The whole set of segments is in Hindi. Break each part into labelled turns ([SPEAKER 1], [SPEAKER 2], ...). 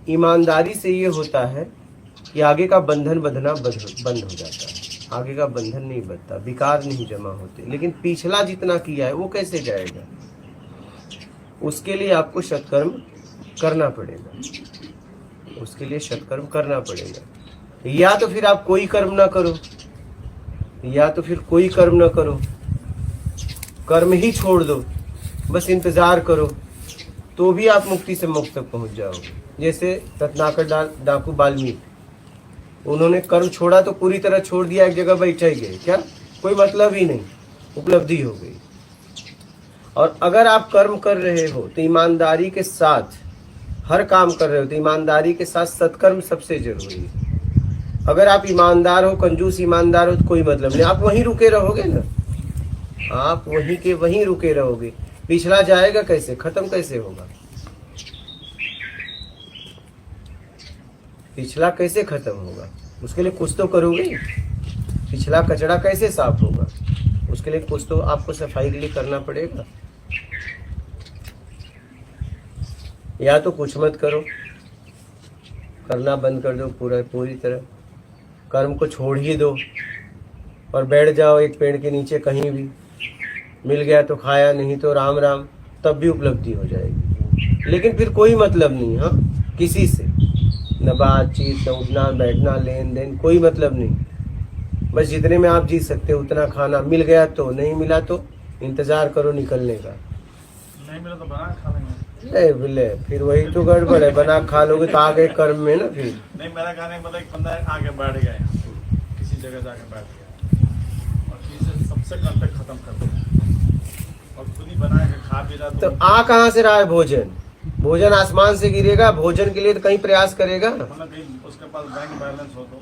[SPEAKER 1] ईमानदारी से ये होता है कि आगे का बंधन बंधना बंद हो जाता है, आगे का बंधन नहीं बंधता, विकार नहीं जमा होते। लेकिन पिछला जितना किया है वो कैसे जाएगा? उसके लिए आपको सत्कर्म करना पड़ेगा, उसके लिए सत्कर्म करना पड़ेगा। या तो फिर आप कोई कर्म ना करो, या तो फिर कोई कर्म ना करो, कर्म ही छोड़ दो, बस इंतजार करो, तो भी आप मुक्ति से मोक्ष तक पहुंच जाओगे। जैसे रत्नाकर डाकू वाल्मीकि, उन्होंने कर्म छोड़ा तो पूरी तरह छोड़ दिया, एक जगह बैठे गए, क्या कोई मतलब ही नहीं, उपलब्धि हो गई। और अगर आप कर्म कर रहे हो तो ईमानदारी के साथ, हर काम कर रहे हो तो ईमानदारी के साथ सत्कर्म सबसे जरूरी है। अगर आप ईमानदार हो, कंजूस ईमानदार हो तो कोई मतलब नहीं, आप वहीं रुके रहोगे ना, आप वहीं के वहीं रुके रहोगे। पिछला जाएगा कैसे, खत्म कैसे होगा? पिछला कैसे खत्म होगा? उसके लिए कुछ तो करोगे। पिछला कचरा कैसे साफ होगा? उसके लिए कुछ तो आपको सफाई के लिए करना पड़ेगा। या तो कुछ मत करो, करना बंद कर दो पूरी तरह, कर्म को छोड़ ही दो और बैठ जाओ एक पेड़ के नीचे, कहीं भी मिल गया तो खाया, नहीं तो राम राम, तब भी उपलब्धि हो जाएगी। लेकिन फिर कोई मतलब नहीं, हाँ, किसी से न बातचीत, न उठना बैठना, लेन देन, कोई मतलब नहीं। बस जितने में आप जी सकते हो उतना खाना, मिल गया तो, नहीं मिला तो इंतजार करो निकलने का।
[SPEAKER 2] नहीं मिला तो बना खा लेंगे।
[SPEAKER 1] बोले फिर वही तो गड़बड़ है, बना खा लोगे तो आगे कर्म में ना। फिर
[SPEAKER 2] नहीं, मेरा खाने का मतलब एक बंदा आगे बैठ गया, किसी जगह जाके बैठ गया और चीजें सबसे कांटेक्ट खत्म कर दिया और खुद ही बना के खा भी रहा।
[SPEAKER 1] तो आ कहाँ से रहा है भोजन? भोजन आसमान से गिरेगा? भोजन के लिए तो कहीं प्रयास करेगा।
[SPEAKER 2] उसके पास बैंक बैलेंस हो तो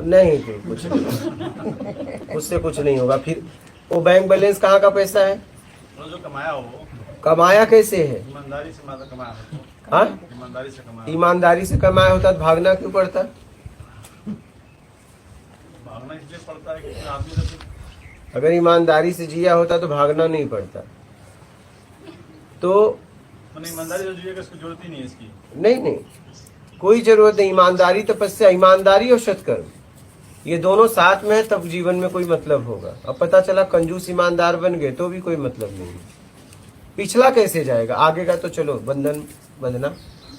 [SPEAKER 1] नहीं, तो कुछ नहीं, उससे कुछ नहीं होगा। फिर वो बैंक बैलेंस कहाँ का पैसा है?
[SPEAKER 2] जो कमाया हो।
[SPEAKER 1] कमाया कैसे है?
[SPEAKER 2] ईमानदारी से माता कमाया।
[SPEAKER 1] हाँ,
[SPEAKER 2] ईमानदारी से कमाया।
[SPEAKER 1] ईमानदारी से कमाया होता तो भागना क्यों पड़ता?
[SPEAKER 2] भागना इसलिए पड़ता है कि आदमी जब,
[SPEAKER 1] अगर ईमानदारी से जिया होता तो भागना नहीं पड़ता। तो
[SPEAKER 2] ईमानदारी जो जिएगा इसकी जरूरत ही नहीं है इसकी।
[SPEAKER 1] नहीं, कोई जरूरत नहीं। ईमानदारी, तपस्या, ईमानदारी और सत्कर्म, ये दोनों साथ में है तब जीवन में कोई मतलब होगा। अब पता चला कंजूस ईमानदार बन गए तो भी कोई मतलब नहीं। पिछला कैसे जाएगा? आगे का तो चलो बंधन बंधना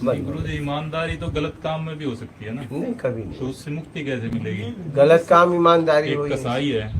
[SPEAKER 3] गुरुजी, ईमानदारी तो गलत काम में भी हो सकती है ना?
[SPEAKER 1] नहीं, कभी नहीं।
[SPEAKER 3] तो उससे मुक्ति कैसे मिलेगी?
[SPEAKER 1] गलत काम ईमानदारी
[SPEAKER 3] एक
[SPEAKER 1] हुई
[SPEAKER 3] कसाई है